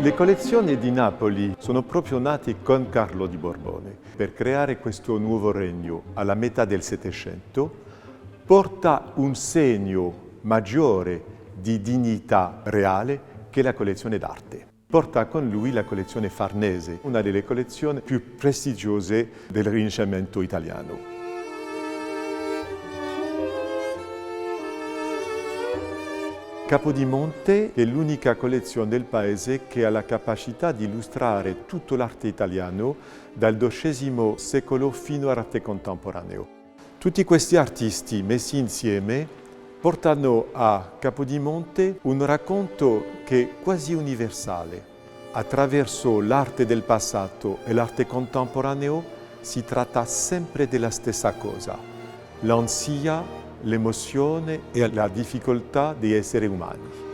Le collezioni di Napoli sono proprio nate con Carlo di Borbone per creare questo nuovo regno alla metà del Settecento. Porta un segno maggiore di dignità reale che la collezione d'arte. Porta con lui la collezione Farnese, una delle collezioni più prestigiose del Rinascimento italiano. Capodimonte è l'unica collezione del paese che ha la capacità di illustrare tutto l'arte italiano dal XII secolo fino all'arte contemporaneo. Tutti questi artisti messi insieme portano a Capodimonte un racconto che è quasi universale. Attraverso l'arte del passato e l'arte contemporaneo si tratta sempre della stessa cosa, l'ansia, l'emozione e la difficoltà di essere umani.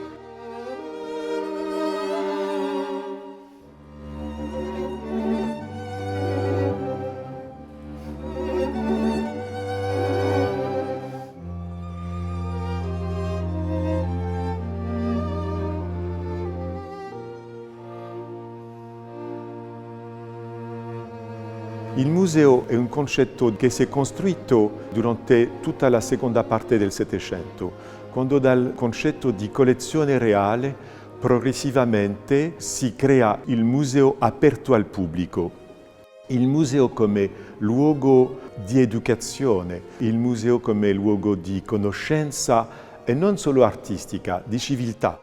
Il museo è un concetto che si è costruito durante tutta la seconda parte del Settecento, quando dal concetto di collezione reale progressivamente si crea il museo aperto al pubblico. Il museo come luogo di educazione, il museo come luogo di conoscenza e non solo artistica, di civiltà.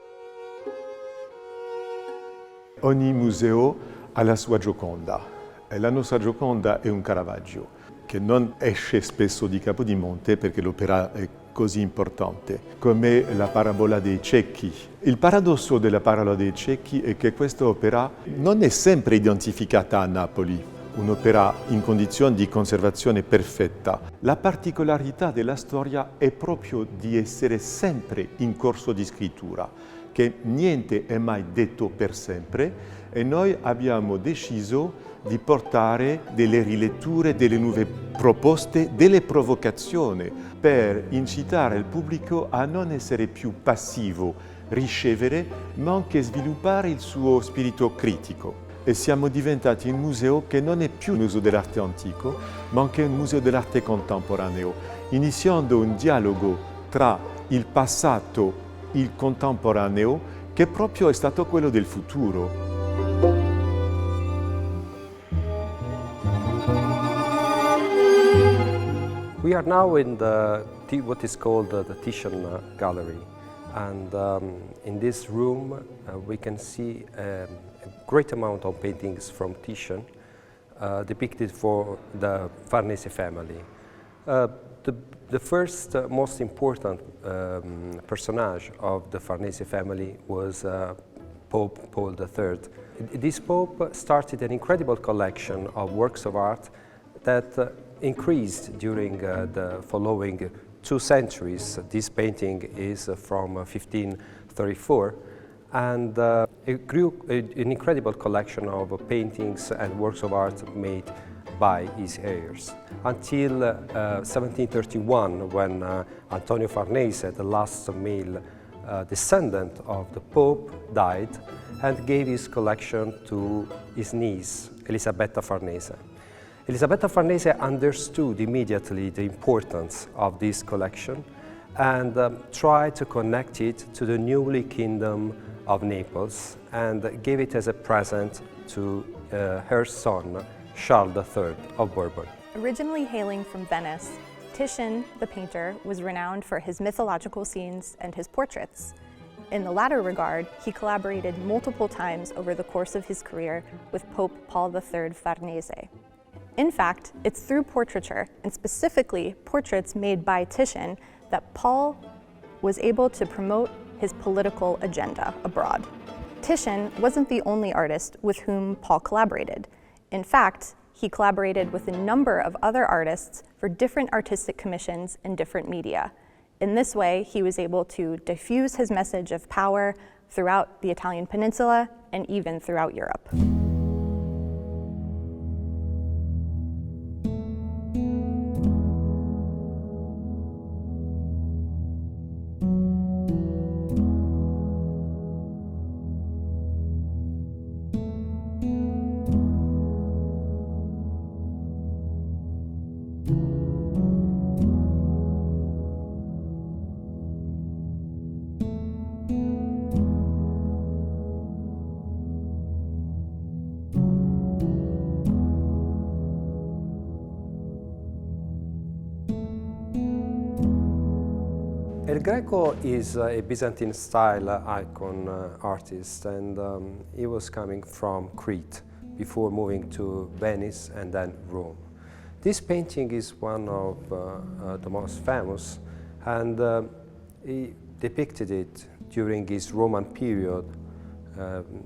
Ogni museo ha la sua Gioconda. E la nostra Gioconda è un Caravaggio che non esce spesso di Capodimonte perché l'opera è così importante, come la parabola dei ciechi. Il paradosso della parabola dei ciechi è che questa opera non è sempre identificata a Napoli, un'opera in condizioni di conservazione perfetta. La particolarità della storia è proprio di essere sempre in corso di scrittura, che niente è mai detto per sempre e noi abbiamo deciso di portare delle riletture, delle nuove proposte, delle provocazioni per incitare il pubblico a non essere più passivo, ricevere, ma anche sviluppare il suo spirito critico. E siamo diventati un museo che non è più un museo dell'arte antico, ma anche un museo dell'arte contemporaneo, iniziando un dialogo tra il passato e il contemporaneo, che proprio è stato quello del futuro. We are now in what is called the Titian Gallery, and in this room we can see a great amount of paintings from Titian depicted for the Farnese family. The first most important personage of the Farnese family was Pope Paul III. This Pope started an incredible collection of works of art that increased during the following 2 centuries. This painting is from 1534, and it grew an incredible collection of paintings and works of art made by his heirs. Until 1731, when Antonio Farnese, the last male descendant of the Pope, died and gave his collection to his niece, Elisabetta Farnese. Elisabetta Farnese understood immediately the importance of this collection and tried to connect it to the newly Kingdom of Naples and gave it as a present to her son, Charles III of Bourbon. Originally hailing from Venice, Titian, the painter, was renowned for his mythological scenes and his portraits. In the latter regard, he collaborated multiple times over the course of his career with Pope Paul III Farnese. In fact, it's through portraiture, and specifically portraits made by Titian, that Paul was able to promote his political agenda abroad. Titian wasn't the only artist with whom Paul collaborated. In fact, he collaborated with a number of other artists for different artistic commissions in different media. In this way, he was able to diffuse his message of power throughout the Italian peninsula and even throughout Europe. Greco is a Byzantine style icon artist, and he was coming from Crete before moving to Venice and then Rome. This painting is one of the most famous, and he depicted it during his Roman period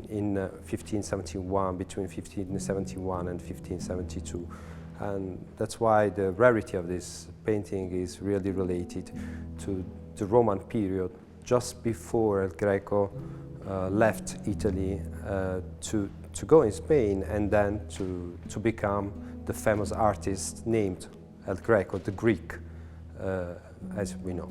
in 1571, between 1571 and 1572. And that's why the rarity of this painting is really related to the Roman period, just before El Greco left Italy to go in Spain and then to become the famous artist named El Greco, the Greek, as we know.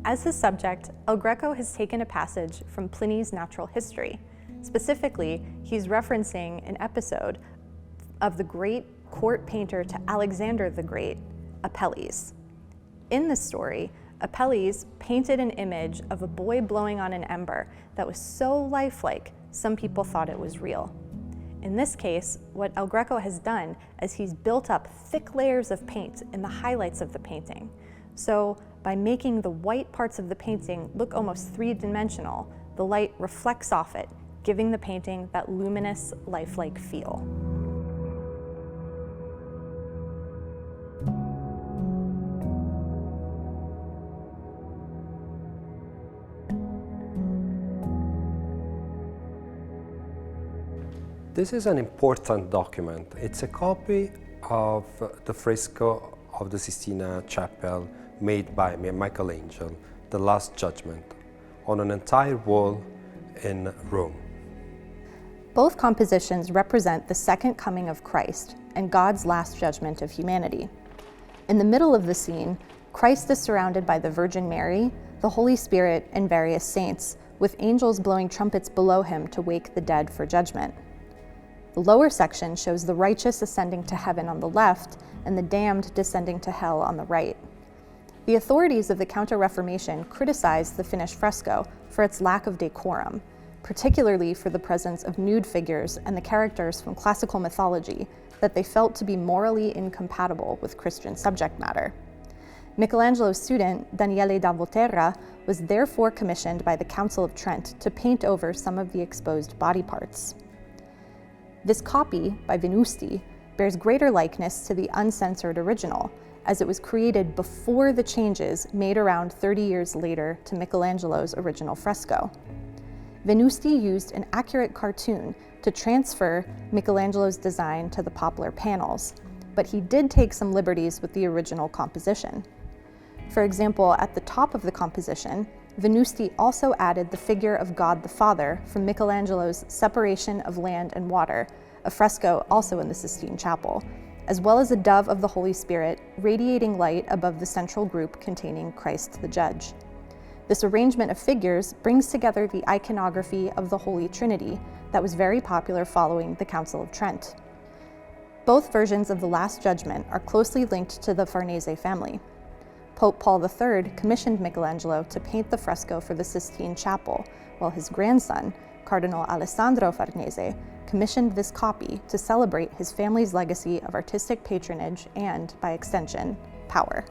As his subject, El Greco has taken a passage from Pliny's Natural History. Specifically, he's referencing an episode of the great court painter to Alexander the Great, Apelles. In this story, Apelles painted an image of a boy blowing on an ember that was so lifelike, some people thought it was real. In this case, what El Greco has done is he's built up thick layers of paint in the highlights of the painting. So by making the white parts of the painting look almost three-dimensional, the light reflects off it, giving the painting that luminous, lifelike feel. This is an important document. It's a copy of the fresco of the Sistine Chapel made by Michelangelo, The Last Judgment, on an entire wall in Rome. Both compositions represent the second coming of Christ and God's last judgment of humanity. In the middle of the scene, Christ is surrounded by the Virgin Mary, the Holy Spirit, and various saints, with angels blowing trumpets below him to wake the dead for judgment. The lower section shows the righteous ascending to heaven on the left and the damned descending to hell on the right. The authorities of the Counter-Reformation criticized the finished fresco for its lack of decorum, particularly for the presence of nude figures and the characters from classical mythology that they felt to be morally incompatible with Christian subject matter. Michelangelo's student, Daniele da Volterra, was therefore commissioned by the Council of Trent to paint over some of the exposed body parts. This copy, by Venusti, bears greater likeness to the uncensored original, as it was created before the changes made around 30 years later to Michelangelo's original fresco. Venusti used an accurate cartoon to transfer Michelangelo's design to the poplar panels, but he did take some liberties with the original composition. For example, at the top of the composition, Venusti also added the figure of God the Father from Michelangelo's Separation of Land and Water, a fresco also in the Sistine Chapel, as well as a dove of the Holy Spirit radiating light above the central group containing Christ the Judge. This arrangement of figures brings together the iconography of the Holy Trinity that was very popular following the Council of Trent. Both versions of the Last Judgment are closely linked to the Farnese family. Pope Paul III commissioned Michelangelo to paint the fresco for the Sistine Chapel, while his grandson, Cardinal Alessandro Farnese, commissioned this copy to celebrate his family's legacy of artistic patronage and, by extension, power.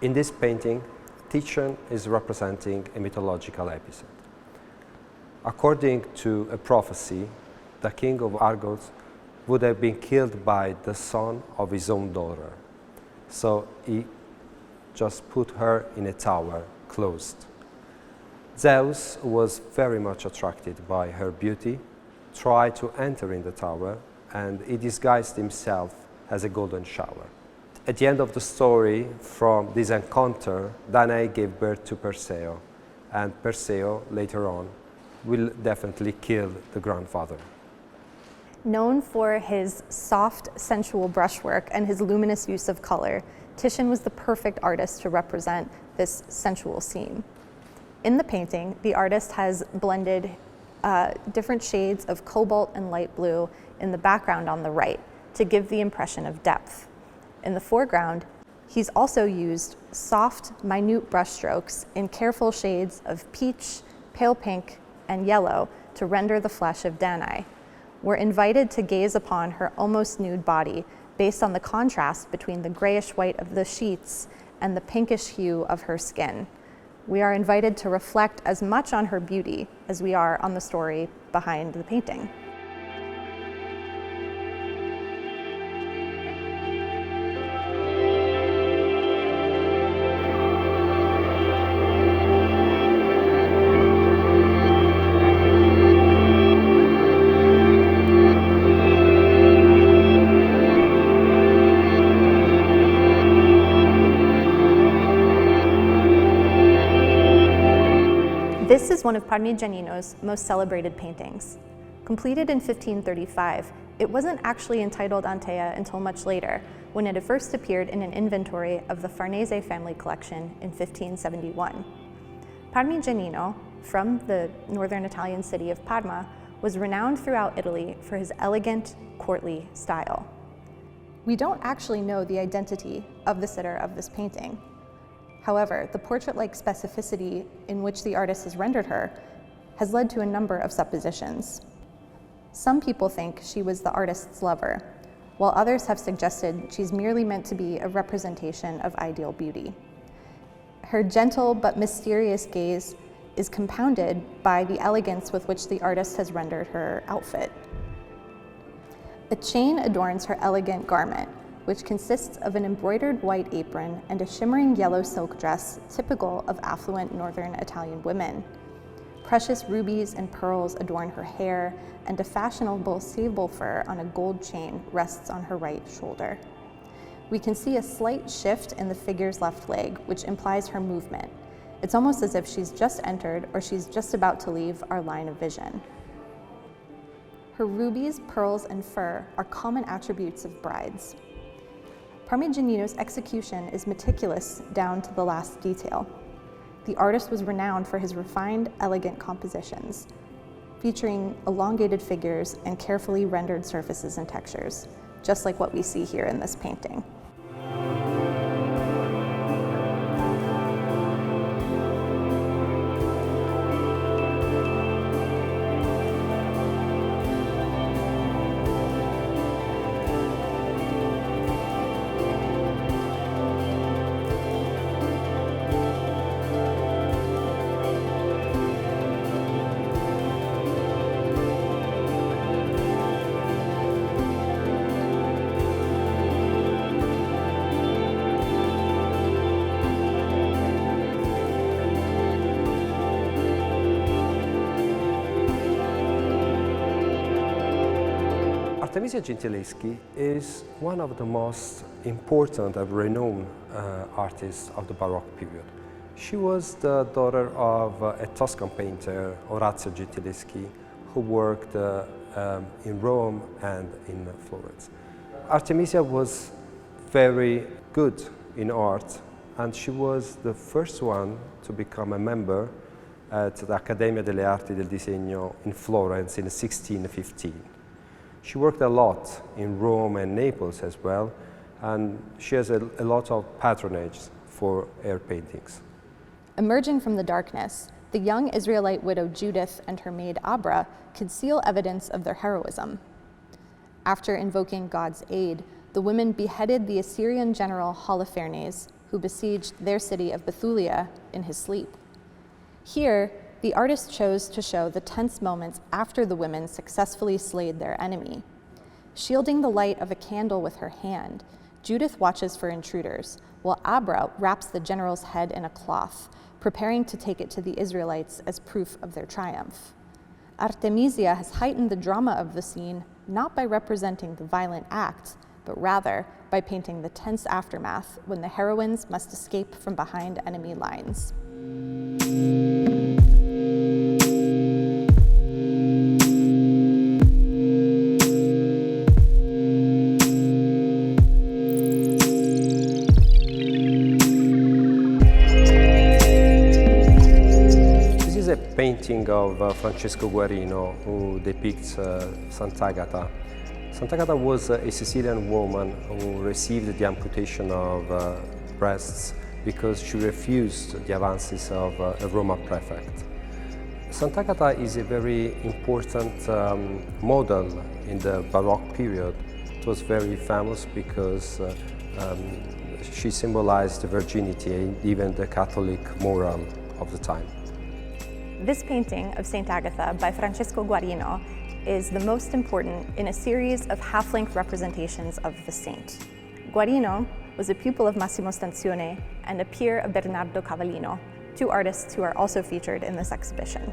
In this painting, Titian is representing a mythological episode. According to a prophecy, the king of Argos would have been killed by the son of his own daughter. So he just put her in a tower, closed. Zeus was very much attracted by her beauty, tried to enter in the tower, and he disguised himself as a golden shower. At the end of the story, from this encounter, Danae gave birth to Perseo, and Perseo, later on, will definitely kill the grandfather. Known for his soft, sensual brushwork and his luminous use of color, Titian was the perfect artist to represent this sensual scene. In the painting, the artist has blended different shades of cobalt and light blue in the background on the right to give the impression of depth. In the foreground, he's also used soft, minute brushstrokes in careful shades of peach, pale pink, and yellow to render the flesh of Danae. We're invited to gaze upon her almost nude body based on the contrast between the grayish white of the sheets and the pinkish hue of her skin. We are invited to reflect as much on her beauty as we are on the story behind the painting. This is one of Parmigianino's most celebrated paintings. Completed in 1535, it wasn't actually entitled Antea until much later, when it had first appeared in an inventory of the Farnese family collection in 1571. Parmigianino, from the northern Italian city of Parma, was renowned throughout Italy for his elegant, courtly style. We don't actually know the identity of the sitter of this painting. However, the portrait-like specificity in which the artist has rendered her has led to a number of suppositions. Some people think she was the artist's lover, while others have suggested she's merely meant to be a representation of ideal beauty. Her gentle but mysterious gaze is compounded by the elegance with which the artist has rendered her outfit. A chain adorns her elegant garment, which consists of an embroidered white apron and a shimmering yellow silk dress typical of affluent northern Italian women. Precious rubies and pearls adorn her hair, and a fashionable sable fur on a gold chain rests on her right shoulder. We can see a slight shift in the figure's left leg, which implies her movement. It's almost as if she's just entered or she's just about to leave our line of vision. Her rubies, pearls, and fur are common attributes of brides. Parmigianino's execution is meticulous down to the last detail. The artist was renowned for his refined, elegant compositions, featuring elongated figures and carefully rendered surfaces and textures, just like what we see here in this painting. Artemisia Gentileschi is one of the most important and renowned artists of the Baroque period. She was the daughter of a Tuscan painter, Orazio Gentileschi, who worked in Rome and in Florence. Artemisia was very good in art, and she was the first one to become a member at the Accademia delle Arti del Disegno in Florence in 1615. She worked a lot in Rome and Naples as well, and she has a lot of patronage for her paintings. Emerging from the darkness, the young Israelite widow Judith and her maid Abra conceal evidence of their heroism. After invoking God's aid, the women beheaded the Assyrian general Holofernes, who besieged their city of Bethulia in his sleep. Here, the artist chose to show the tense moments after the women successfully slayed their enemy. Shielding the light of a candle with her hand, Judith watches for intruders, while Abra wraps the general's head in a cloth, preparing to take it to the Israelites as proof of their triumph. Artemisia has heightened the drama of the scene not by representing the violent act, but rather by painting the tense aftermath when the heroines must escape from behind enemy lines. Painting of Francesco Guarino, who depicts Sant'Agata. Sant'Agata was a Sicilian woman who received the amputation of breasts because she refused the advances of a Roman prefect. Sant'Agata is a very important model in the Baroque period. It was very famous because she symbolized the virginity and even the Catholic moral of the time. This painting of Saint Agatha by Francesco Guarino is the most important in a series of half-length representations of the saint. Guarino was a pupil of Massimo Stanzione and a peer of Bernardo Cavallino, two artists who are also featured in this exhibition.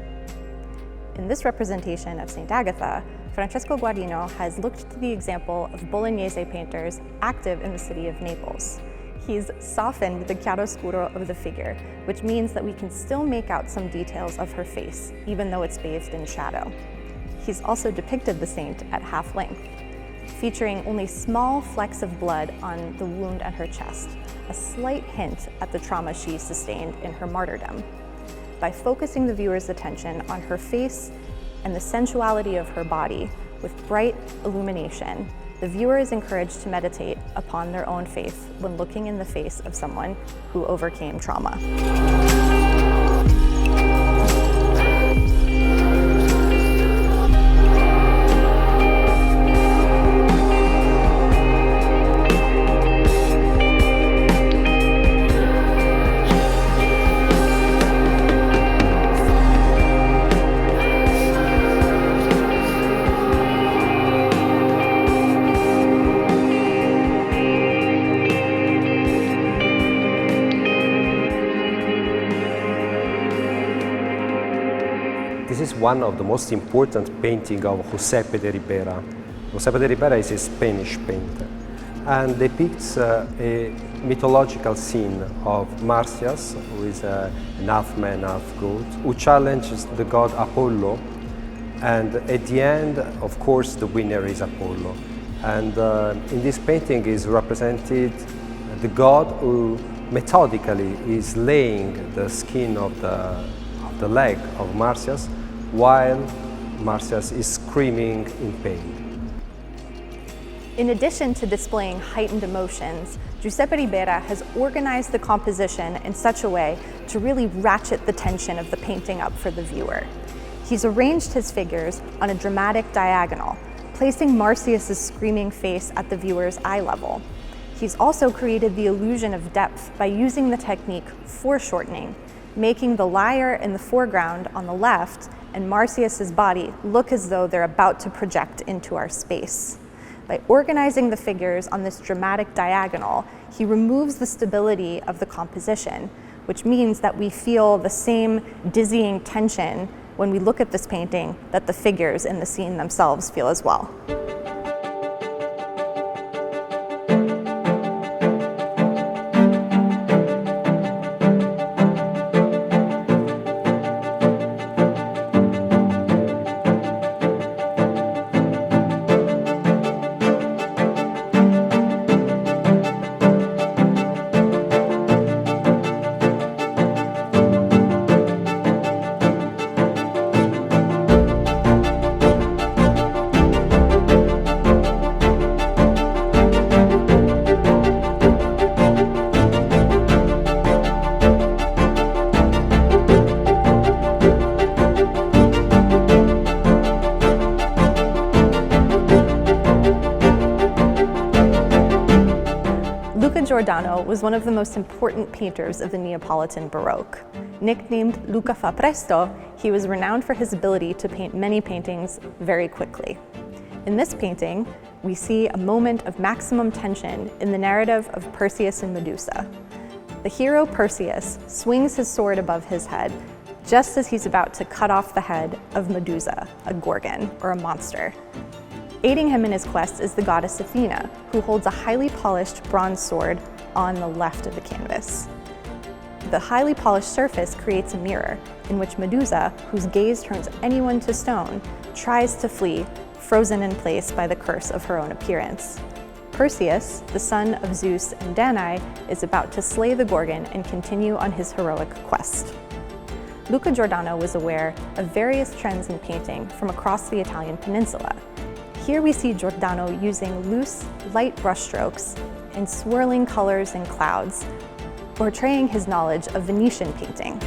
In this representation of Saint Agatha, Francesco Guarino has looked to the example of Bolognese painters active in the city of Naples. He's softened the chiaroscuro of the figure, which means that we can still make out some details of her face, even though it's bathed in shadow. He's also depicted the saint at half length, featuring only small flecks of blood on the wound at her chest, a slight hint at the trauma she sustained in her martyrdom. By focusing the viewer's attention on her face and the sensuality of her body with bright illumination, the viewer is encouraged to meditate upon their own faith when looking in the face of someone who overcame trauma. This is one of the most important paintings of Giuseppe de Ribera. Giuseppe de Ribera is a Spanish painter and depicts a mythological scene of Marsyas, who is an half man, half goat, who challenges the god Apollo, and at the end, of course, the winner is Apollo. And in this painting is represented the god who methodically is laying the skin of the leg of Marsyas, while Marsyas is screaming in pain. In addition to displaying heightened emotions, Giuseppe Ribera has organized the composition in such a way to really ratchet the tension of the painting up for the viewer. He's arranged his figures on a dramatic diagonal, placing Marsyas's screaming face at the viewer's eye level. He's also created the illusion of depth by using the technique foreshortening, making the lyre in the foreground on the left and Marsyas's body look as though they're about to project into our space. By organizing the figures on this dramatic diagonal, he removes the stability of the composition, which means that we feel the same dizzying tension when we look at this painting that the figures in the scene themselves feel as well. Giordano was one of the most important painters of the Neapolitan Baroque. Nicknamed Luca fa presto, he was renowned for his ability to paint many paintings very quickly. In this painting, we see a moment of maximum tension in the narrative of Perseus and Medusa. The hero Perseus swings his sword above his head just as he's about to cut off the head of Medusa, a gorgon or a monster. Aiding him in his quest is the goddess Athena, who holds a highly polished bronze sword on the left of the canvas. The highly polished surface creates a mirror in which Medusa, whose gaze turns anyone to stone, tries to flee, frozen in place by the curse of her own appearance. Perseus, the son of Zeus and Danae, is about to slay the Gorgon and continue on his heroic quest. Luca Giordano was aware of various trends in painting from across the Italian peninsula. Here we see Giordano using loose, light brushstrokes and swirling colors and clouds, portraying his knowledge of Venetian painting.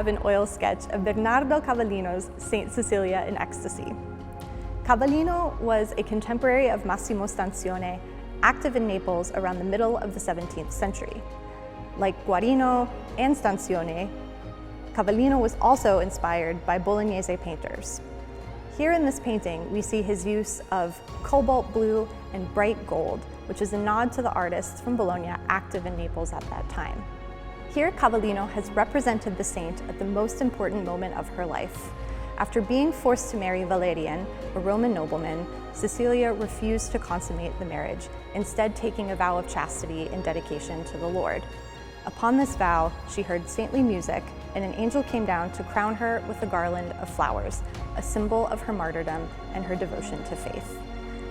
An oil sketch of Bernardo Cavallino's Saint Cecilia in Ecstasy. Cavallino was a contemporary of Massimo Stanzione, active in Naples around the middle of the 17th century. Like Guarino and Stanzione, Cavallino was also inspired by Bolognese painters. Here in this painting, we see his use of cobalt blue and bright gold, which is a nod to the artists from Bologna active in Naples at that time. Here, Cavallino has represented the saint at the most important moment of her life. After being forced to marry Valerian, a Roman nobleman, Cecilia refused to consummate the marriage, instead taking a vow of chastity and dedication to the Lord. Upon this vow, she heard saintly music, and an angel came down to crown her with a garland of flowers, a symbol of her martyrdom and her devotion to faith.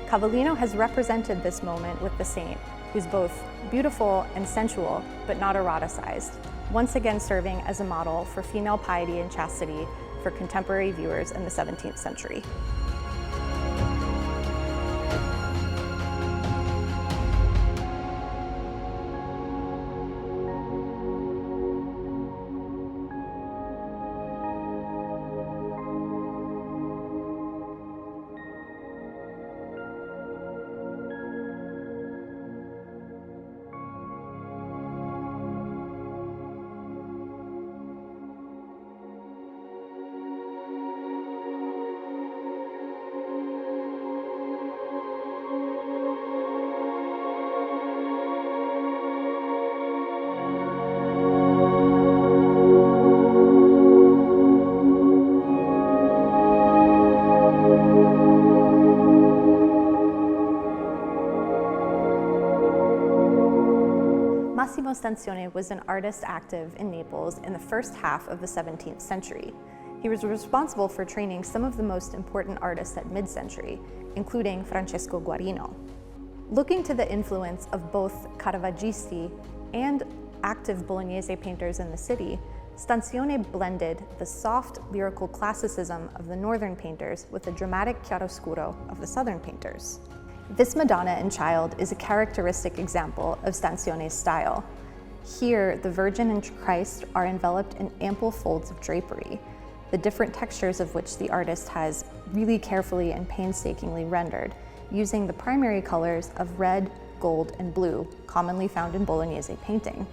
Cavallino has represented this moment with the saint, who's both beautiful and sensual, but not eroticized, once again serving as a model for female piety and chastity for contemporary viewers in the 17th century. Massimo Stanzione was an artist active in Naples in the first half of the 17th century. He was responsible for training some of the most important artists at mid-century, including Francesco Guarino. Looking to the influence of both Caravaggisti and active Bolognese painters in the city, Stanzione blended the soft lyrical classicism of the northern painters with the dramatic chiaroscuro of the southern painters. This Madonna and Child is a characteristic example of Stanzione's style. Here, the Virgin and Christ are enveloped in ample folds of drapery, the different textures of which the artist has really carefully and painstakingly rendered, using the primary colors of red, gold, and blue, commonly found in Bolognese painting.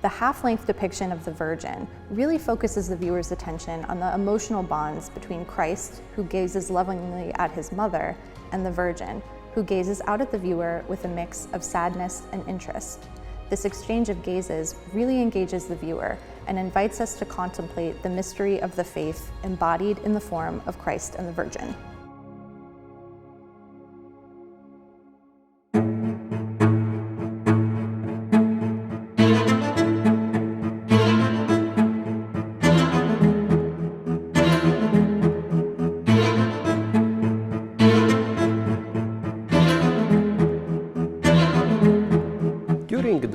The half-length depiction of the Virgin really focuses the viewer's attention on the emotional bonds between Christ, who gazes lovingly at his mother, and the Virgin, who gazes out at the viewer with a mix of sadness and interest. This exchange of gazes really engages the viewer and invites us to contemplate the mystery of the faith embodied in the form of Christ and the Virgin.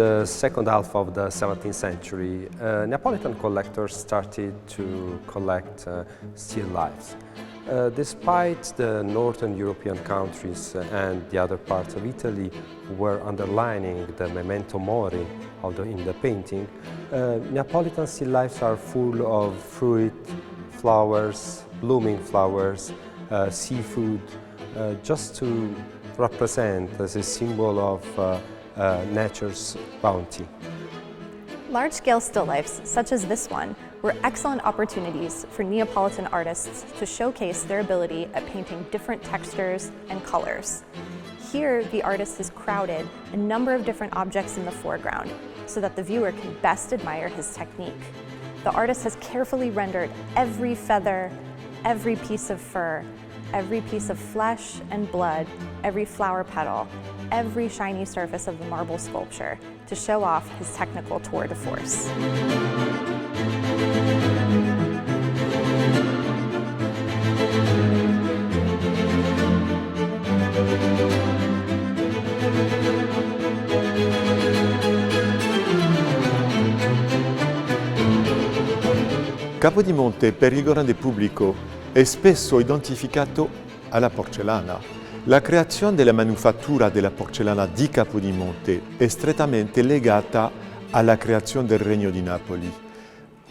the second half of the 17th century, Neapolitan collectors started to collect still lifes. Despite the northern European countries and the other parts of Italy were underlining the memento mori in the painting, Neapolitan still lifes are full of fruit, flowers, blooming flowers, seafood, just to represent as a symbol of nature's bounty. Large-scale still lifes, such as this one, were excellent opportunities for Neapolitan artists to showcase their ability at painting different textures and colors. Here, the artist has crowded a number of different objects in the foreground so that the viewer can best admire his technique. The artist has carefully rendered every feather, every piece of fur, every piece of flesh and blood, every flower petal, every shiny surface of the marble sculpture to show off his technical tour de force. Capodimonte per il grande pubblico è spesso identificato alla porcellana. La creazione della manifattura della porcellana di Capodimonte è strettamente legata alla creazione del Regno di Napoli.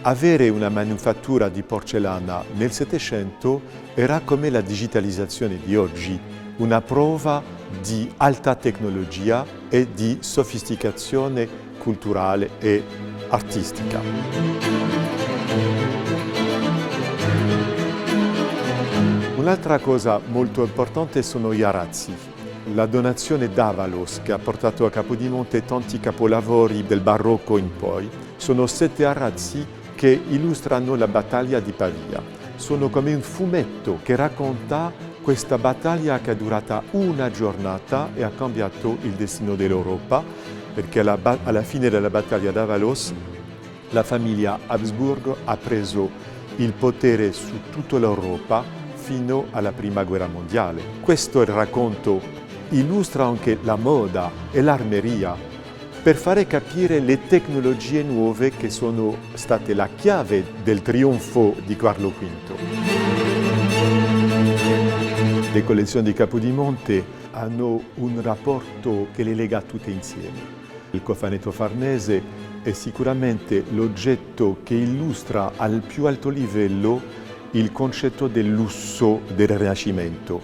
Avere una manifattura di porcellana nel Settecento era come la digitalizzazione di oggi, una prova di alta tecnologia e di sofisticazione culturale e artistica. Un'altra cosa molto importante sono gli arazzi. La donazione d'Avalos che ha portato a Capodimonte tanti capolavori del barocco in poi. Sono 7 arazzi che illustrano la battaglia di Pavia. Sono come un fumetto che racconta questa battaglia che è durata una giornata e ha cambiato il destino dell'Europa, perché alla fine della battaglia d'Avalos la famiglia Habsburgo ha preso il potere su tutta l'Europa fino alla Prima Guerra Mondiale. Questo racconto illustra anche la moda e l'armeria per fare capire le tecnologie nuove che sono state la chiave del trionfo di Carlo V. Le collezioni di Capodimonte hanno un rapporto che le lega tutte insieme. Il cofanetto farnese è sicuramente l'oggetto che illustra al più alto livello il concetto del lusso del Rinascimento.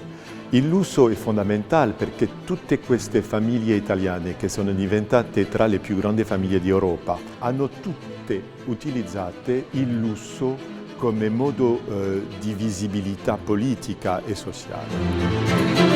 Il lusso è fondamentale perché tutte queste famiglie italiane che sono diventate tra le più grandi famiglie d'Europa hanno tutte utilizzate il lusso come modo di visibilità politica e sociale.